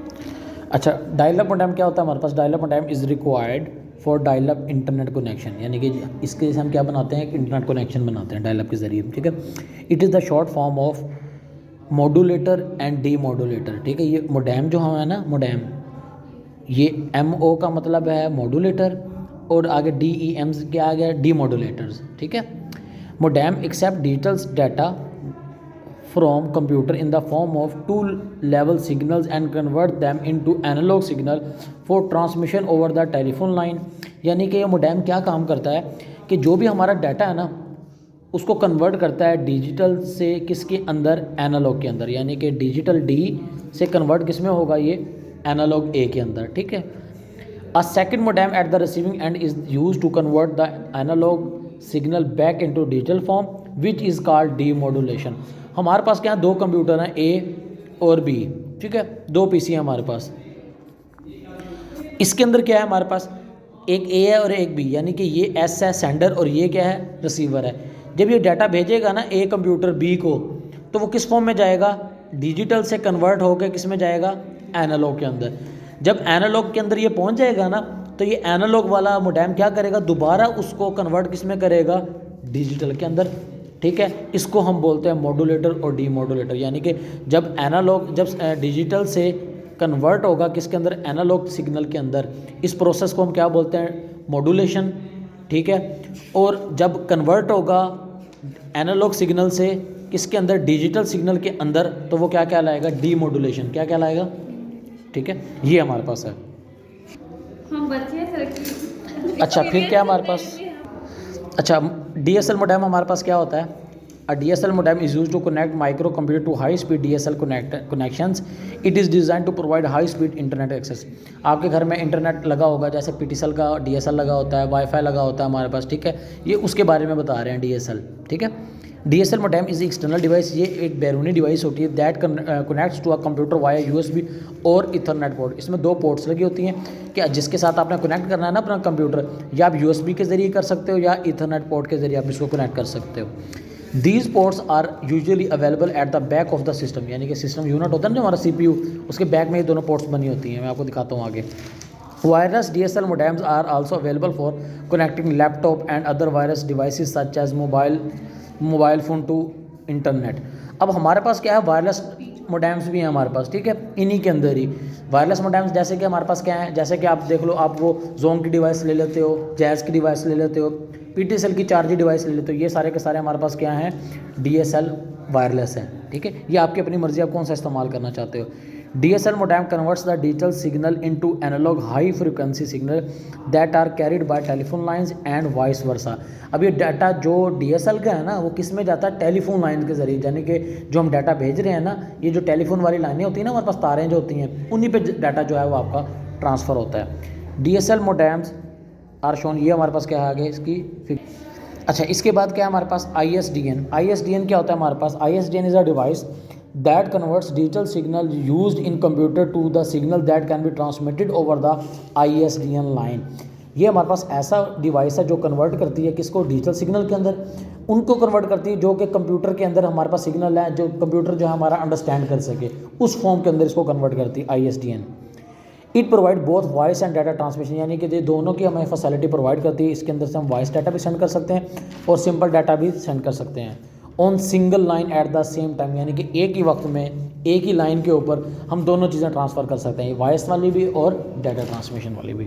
अच्छा, dial up modem क्या होता है हमारे पास? Dial up modem is required for dial up internet connection, यानी कि इसके जैसे हम क्या बनाते हैं, एक इंटरनेट कनेक्शन बनाते हैं डायल अप के ज़रिए, ठीक है। It is the short form of modulator and D modulator, ठीक है। ये मोडेम जो है ना, मोडेम, ये MO का मतलब है मॉड्यूलेटर और आगे DEM क्या आ गया, डी मॉड्यूलेटर्स, ठीक है। Modem accept digital data from computer in the form of two level signals and convert them into analog signal for transmission over the telephone line। यानी कि ये मोडेम क्या काम करता है कि जो भी हमारा डाटा है ना उसको कन्वर्ट करता है डिजिटल से किसके अंदर, एनालॉग के अंदर, यानी कि डिजिटल D से कन्वर्ट किस में होगा, ये एनालॉग A के अंदर, ठीक है। A second modem at the receiving end is use to convert the analog signal back into digital form which is called demodulation. हमारे पास क्या है, दो कंप्यूटर हैं A और B, ठीक है, दो PC हैं हमारे पास। इसके अंदर क्या है हमारे पास, एक A है और एक B, यानी कि ये S है सेंडर और ये क्या है, रिसीवर है। जब ये डाटा भेजेगा ना A कंप्यूटर B को, तो वो किस फॉर्म में जाएगा, डिजिटल से कन्वर्ट होकर किस में जाएगा, एनालॉग के अंदर। जब एनालॉग के अंदर ये पहुंच जाएगा ना, तो ये एनालॉग वाला मोडेम क्या करेगा, दोबारा उसको कन्वर्ट किस में करेगा, डिजिटल के अंदर, ठीक है। इसको हम बोलते हैं मॉड्यूलेटर और डी मॉड्यूलेटर, यानी कि जब एनालॉग, जब डिजिटल से कन्वर्ट होगा किसके अंदर, एनालॉग सिग्नल के अंदर, इस प्रोसेस को हम क्या बोलते हैं, मॉड्यूलेशन, ठीक है। और जब कन्वर्ट होगा एनालॉग सिग्नल से किसके अंदर, डिजिटल सिग्नल के अंदर, तो वो क्या कहलाएगा, डी मॉड्यूलेशन, क्या कहलाएगा, ठीक है। ये हमारे पास है। हम बच्चे अच्छा, फिर क्या हमारे पास, अच्छा, DSL मोडेम हमारे पास क्या होता है, A DSL modem is used to connect microcomputer to high-speed DSL connections. It is designed to provide high-speed internet access. आपके घर में इंटरनेट लगा होगा, जैसे PTCL का DSL लगा होता है, वाईफाई लगा होता है हमारे पास, ठीक है। ये उसके बारे में बता रहे हैं DSL, ठीक है। DSL modem is external device, ये एक बैरूनी डिवाइस होती है that connects to a computer via USB और इथरनेट पोर्ट। इसमें दो पोर्ट्स लगी होती हैं कि जिसके साथ आपने कनेक्ट करना है ना अपना कंप्यूटर, या आप USB के ज़रिए कर सकते हो या इथरनेट पोर्ट के ज़रिए आप इसको कनेक्ट कर सकते हो। These ports are usually available at the back of the system, यानी कि सिस्टम यूनिट होता है ना जो हमारा CPU, उसके बैक में ये दोनों पोर्ट्स बनी होती हैं। मैं आपको दिखाता हूँ आगे। Wireless DSL modems are also available for connecting laptop and other wireless devices such as mobile phone to internet. अब हमारे पास क्या है, वायरलेस मोडेम्स भी हैं हमारे पास, ठीक है। इन्हीं के अंदर ही वायरलेस मोडेम्स, जैसे कि हमारे पास क्या है, जैसे कि आप देख लो, आप वो जोंग की डिवाइस ले लेते हो, जैज़ की डिवाइस ले लेते हो, PTCL की 4G डिवाइस ले लेते हो, ये सारे के सारे हमारे पास क्या हैं, DSL वायरलेस हैं, ठीक है। ये आपकी अपनी मर्जी, आप कौन सा इस्तेमाल करना चाहते हो। DSL modem converts the digital signal into analog high frequency signal that are carried by telephone lines and vice versa। अब ये डाटा जो DSL का है ना, वो किस में जाता है, टेलीफोन लाइन के ज़रिए, यानी कि जो हम डाटा भेज रहे हैं ना, ये जो टेलीफोन वाली लाइनें होती हैं ना हमारे पास, तारें जो होती हैं, उन्हीं पे डाटा जो है वो आपका ट्रांसफ़र होता है। DSL modems आर शोन, ये हमारे पास क्या है आगे इसकी। अच्छा, इसके बाद क्या है हमारे पास, ISDN क्या होता है हमारे पास, ISDN is a device that converts digital signal used in computer to the signal that can be transmitted over the ISDN line। ये हमारे पास ऐसा डिवाइस है जो कन्वर्ट करती है किसको, डिजिटल सिग्नल के अंदर, उनको कन्वर्ट करती है जो कि कंप्यूटर के अंदर हमारे पास सिग्नल है, जो कंप्यूटर जो है हमारा अंडरस्टैंड कर सके, उस फॉर्म के अंदर इसको कन्वर्ट करती है ISDN। It provide both voice and data transmission, यानी कि ये दोनों की हमें फैसिलिटी प्रोवाइड करती है। इसके अंदर से हम वॉइस डाटा भी सेंड कर सकते हैं और सिंपल डाटा भी सेंड कर सकते हैं on single line at the same time, यानी कि एक ही वक्त में एक ही लाइन के ऊपर हम दोनों चीज़ें ट्रांसफ़र कर सकते हैं, वॉइस वाली भी और डाटा ट्रांसमिशन वाली भी।